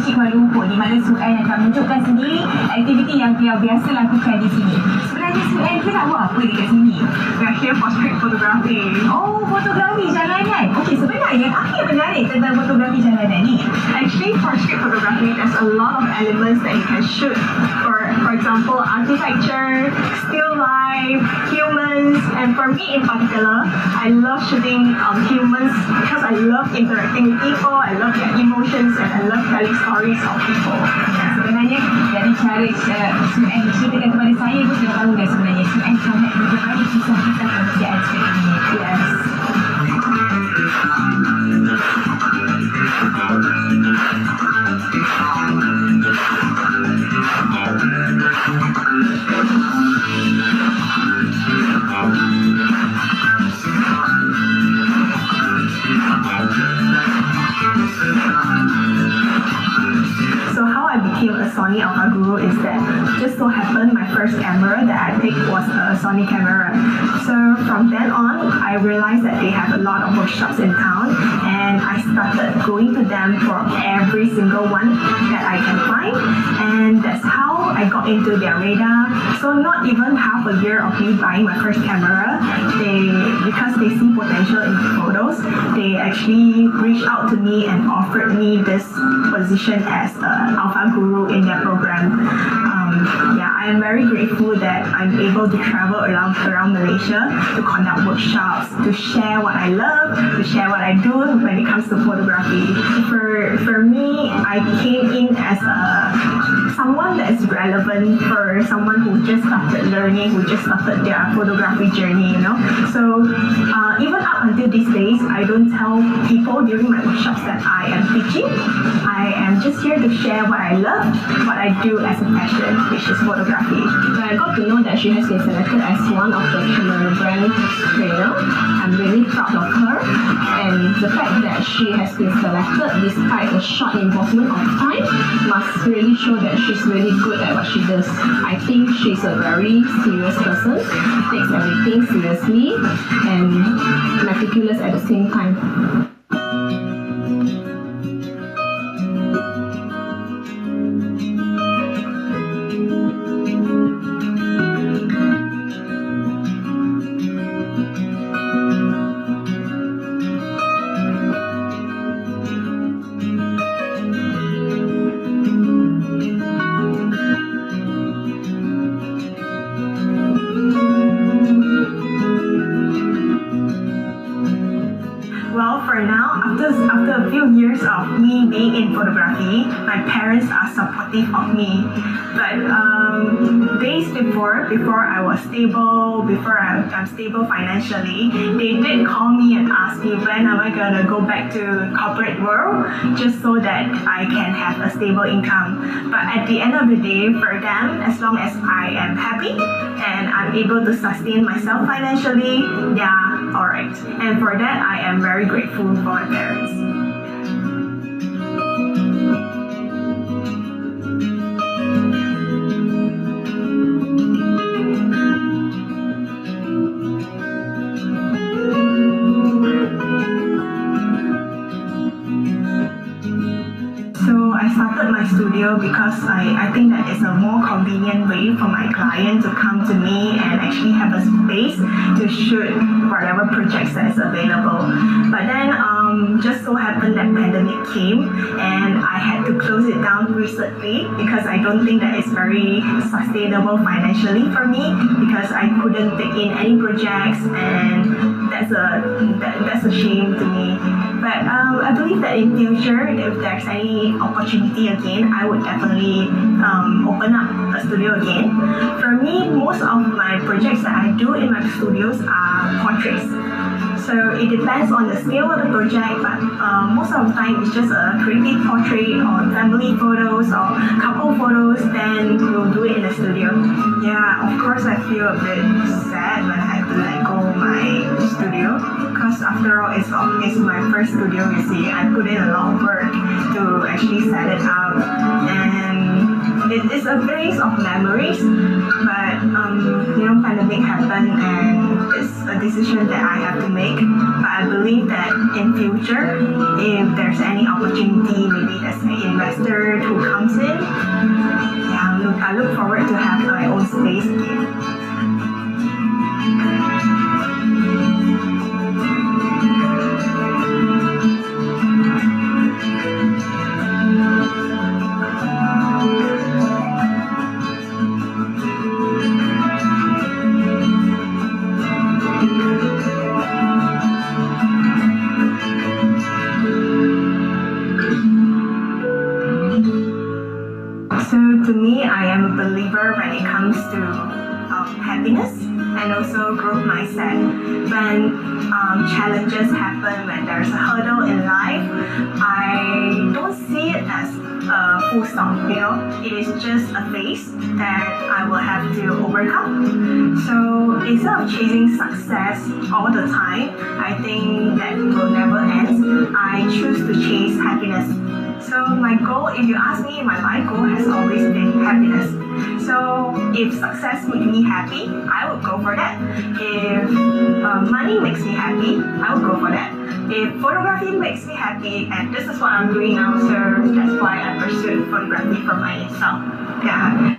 Kuala Lumpur, di mana Suan akan menunjukkan sendiri aktiviti yang dia biasa lakukan di sini. Sebenarnya Suan kita nak buat apa dekat sini? We are here for street photography. Oh, fotografi jalanan. Okey, sebenarnya apa yang menarik tentang fotografi jalanan ni? Actually, for street photography, there's a lot of elements that you can shoot. For example, architecture, still life, humans, and for me in particular, I love shooting humans because I love interacting with people, I love their emotions, and I love telling stories of people. Sebenarnya dari cara Suan ceritakan kepada saya pun sudah tahu dah sebenarnya Suan sangat menyukai kisah-kisah kemanusiaan seperti ini. Yes. So how I became a Sony Alpha Guru is that just so happened my first camera that I picked was a Sony camera. So from then on, I realized that they have a lot of workshops in town, and I started going to them for every single one that I can find, and that's how I got into their radar. So not even half a year of me buying my first camera, because they see potential in the photos, they actually reached out to me and offered me this position as an Alpha Guru in their program. I am very grateful that I'm able to travel around Malaysia to conduct workshops, to share what I love, to share what I do when it comes to photography. For me, I came in as someone that is relevant for someone who just started learning, who just started their photography journey, you know. So even up until these days, I don't tell people during my workshops that I am teaching. I am just here to share what I love, what I do as a passion, which is photography. When I got to know that she has been selected as one of the camera brand trainer, I'm really proud of her, and the fact that she has been selected despite the short involvement of time must really show that she's really good at what she does. I think she's a very serious person, takes everything seriously and meticulous at the same time. For now, after a few years of me being in photography, my parents are supportive of me. But days before I was stable, before I'm stable financially, they did call me and ask me when am I gonna go back to corporate world, just so that I can have a stable income. But at the end of the day, for them, as long as I am happy and I'm able to sustain myself financially, yeah, alright. And for that, I am very grateful for my parents. Started my studio because I think that it's a more convenient way for my client to come to me and actually have a space to shoot whatever projects that is available. But then just so happened that pandemic came and I had to close it down down recently because I don't think that it's very sustainable financially for me because I couldn't take in any projects, and that's a shame to me. But I believe that in future, if there's any opportunity again, I would definitely open up a studio again. For me, most of my projects that I do in my studios are portraits. So it depends on the scale of the project, but most of the time it's just a creative portrait or family photos or couple photos, then we'll do it in the studio. Yeah, of course I feel a bit sad when I had to let go my studio, because after all it's my first studio, you see. I put in a lot of work to actually set it up, and it is a place of memories, but pandemic happened and it's a decision that I have to make. But I believe that in future, if there's any opportunity, maybe there's an investor who comes in, yeah, I look forward to have my own space again. So to me, I am a believer when it comes to happiness and also growth mindset. When challenges happen, when there's a hurdle in life, I don't see it as a full stop. It is just a phase that I will have to overcome. So instead of chasing success all the time, I think that will never end. I choose to chase happiness. So my goal, if you ask me, my life goal has always been happiness. So if success makes me happy, I would go for that. If money makes me happy, I would go for that. If photography makes me happy, and this is what I'm doing now, so that's why I pursued photography for myself. Yeah.